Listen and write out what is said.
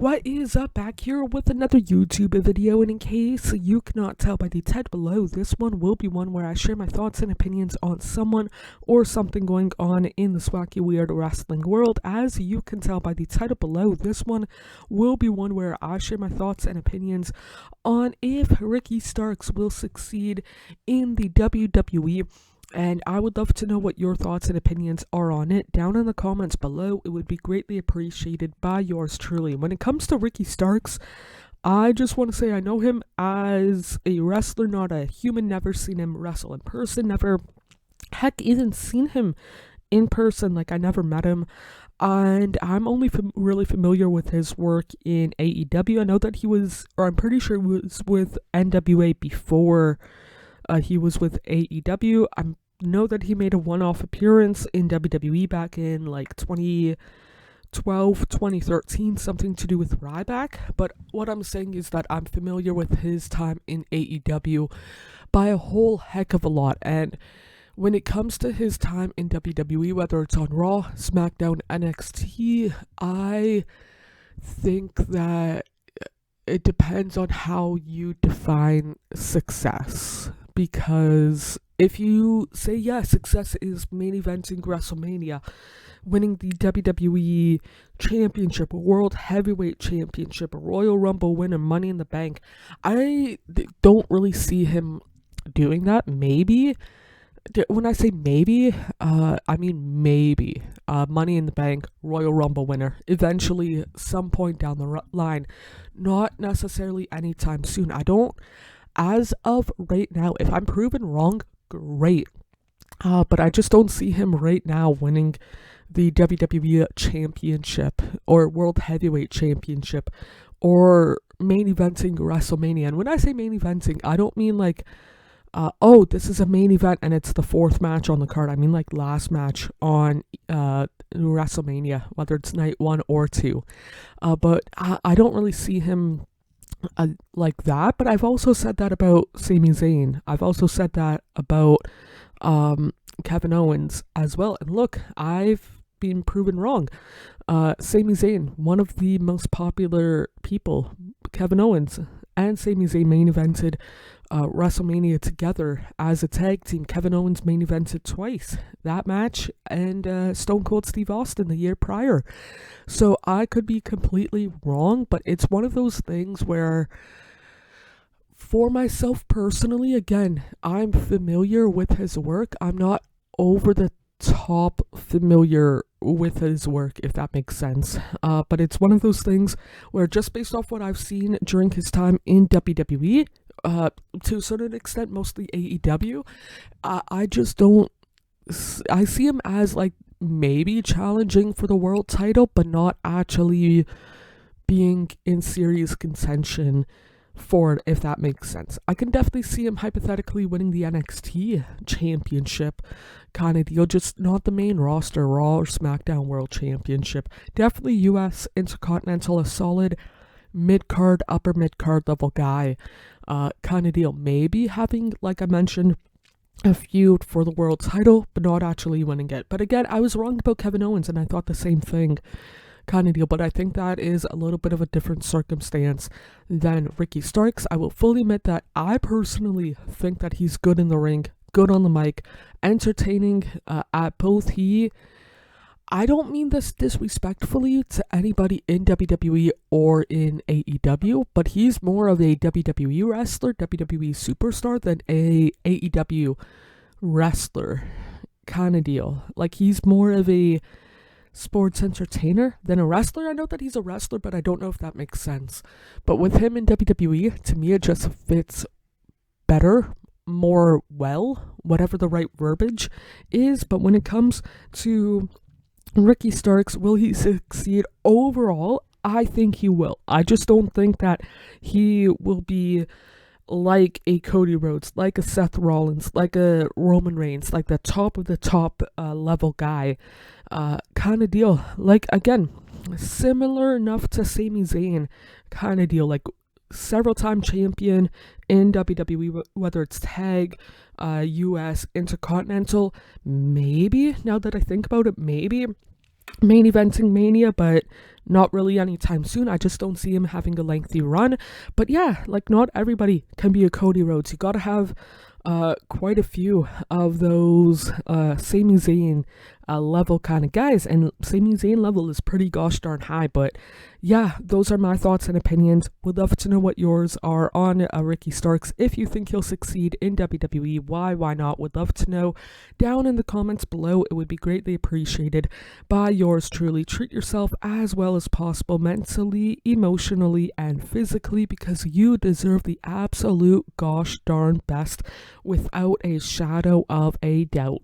What is up? Back here with another YouTube video, and in case you cannot tell by the title below, this one will be one where I share my thoughts and opinions on someone or something going on in this wacky weird wrestling world. As you can tell by the title below, this one will be one where I share my thoughts and opinions on if Ricky Starks will succeed in the WWE. And I would love to know what your thoughts and opinions are on it down in the comments below. It would be greatly appreciated by yours truly. When it comes to Ricky Starks, I just want to say I know him as a wrestler, not a human. Never seen him wrestle in person. Never, heck, even seen him in person. Like, I never met him. And I'm only really familiar with his work in AEW. I know that he was, or I'm pretty sure he was with NWA before he was with AEW. I know that he made a one-off appearance in WWE back in like 2012, 2013, something to do with Ryback. But what I'm saying is that I'm familiar with his time in AEW by a whole heck of a lot. And when it comes to his time in WWE, whether it's on Raw, SmackDown, NXT, I think that it depends on how you define success. Because if you say, yeah, success is main eventing WrestleMania, winning the WWE Championship, World Heavyweight Championship, a Royal Rumble winner, Money in the Bank, I don't really see him doing that. Maybe. When I say maybe, I mean maybe. Money in the Bank, Royal Rumble winner, eventually, some point down the line. Not necessarily anytime soon. As of right now, if I'm proven wrong, great. But I just don't see him right now winning the WWE Championship or World Heavyweight Championship or main eventing WrestleMania. And when I say main eventing, I don't mean like, this is a main event and it's the fourth match on the card. I mean like last match on WrestleMania, whether it's night 1 or 2. But I don't really see him like that. But I've also said that about Sami Zayn. I've also said that about Kevin Owens as well. And look, I've been proven wrong. Sami Zayn, one of the most popular people, Kevin Owens and Sami Zayn main evented WrestleMania together as a tag team. Kevin Owens main evented twice that match, and Stone Cold Steve Austin the year prior. So I could be completely wrong, but it's one of those things where, for myself personally, again, I'm familiar with his work. I'm not over the top familiar with his work, if that makes sense. But it's one of those things where, just based off what I've seen during his time in WWE, to a certain extent, mostly AEW, I just don't. I see him as like maybe challenging for the world title, but not actually being in serious contention for it, if that makes sense. I can definitely see him hypothetically winning the NXT Championship kind of deal, just not the main roster Raw or SmackDown World Championship. Definitely US Intercontinental, a solid mid-card, upper mid-card level guy kind of deal. Maybe having, like I mentioned, a feud for the world title, but not actually winning it. But again, I was wrong about Kevin Owens, and I thought the same thing kind of deal. But I think that is a little bit of a different circumstance than Ricky Starks. I will fully admit that I personally think that he's good in the ring, good on the mic, entertaining at both. I don't mean this disrespectfully to anybody in WWE or in AEW, but he's more of a WWE wrestler, WWE superstar, than a AEW wrestler kind of deal. Like, he's more of a sports entertainer than a wrestler. I know that he's a wrestler, but I don't know if that makes sense. But with him in WWE, to me, it just fits better, more well, whatever the right verbiage is. But when it comes to Ricky Starks, will he succeed overall? I think he will. I just don't think that he will be like a Cody Rhodes, like a Seth Rollins, like a Roman Reigns, like the top of the top level guy kind of deal. Like, again, similar enough to Sami Zayn kind of deal. Like, several time champion in WWE, whether it's tag, US, Intercontinental, maybe, now that I think about it, maybe main eventing Mania, but not really anytime soon. I just don't see him having a lengthy run. But yeah, like not everybody can be a Cody Rhodes. You gotta have quite a few of those Sami Zayn level kind of guys, and Sami Zayn level is pretty gosh darn high. But yeah, those are my thoughts and opinions. Would love to know what yours are on Ricky Starks. If you think he'll succeed in WWE, why not? Would love to know down in the comments below. It would be greatly appreciated by yours truly. Treat yourself as well as possible, mentally, emotionally, and physically, because you deserve the absolute gosh darn best without a shadow of a doubt.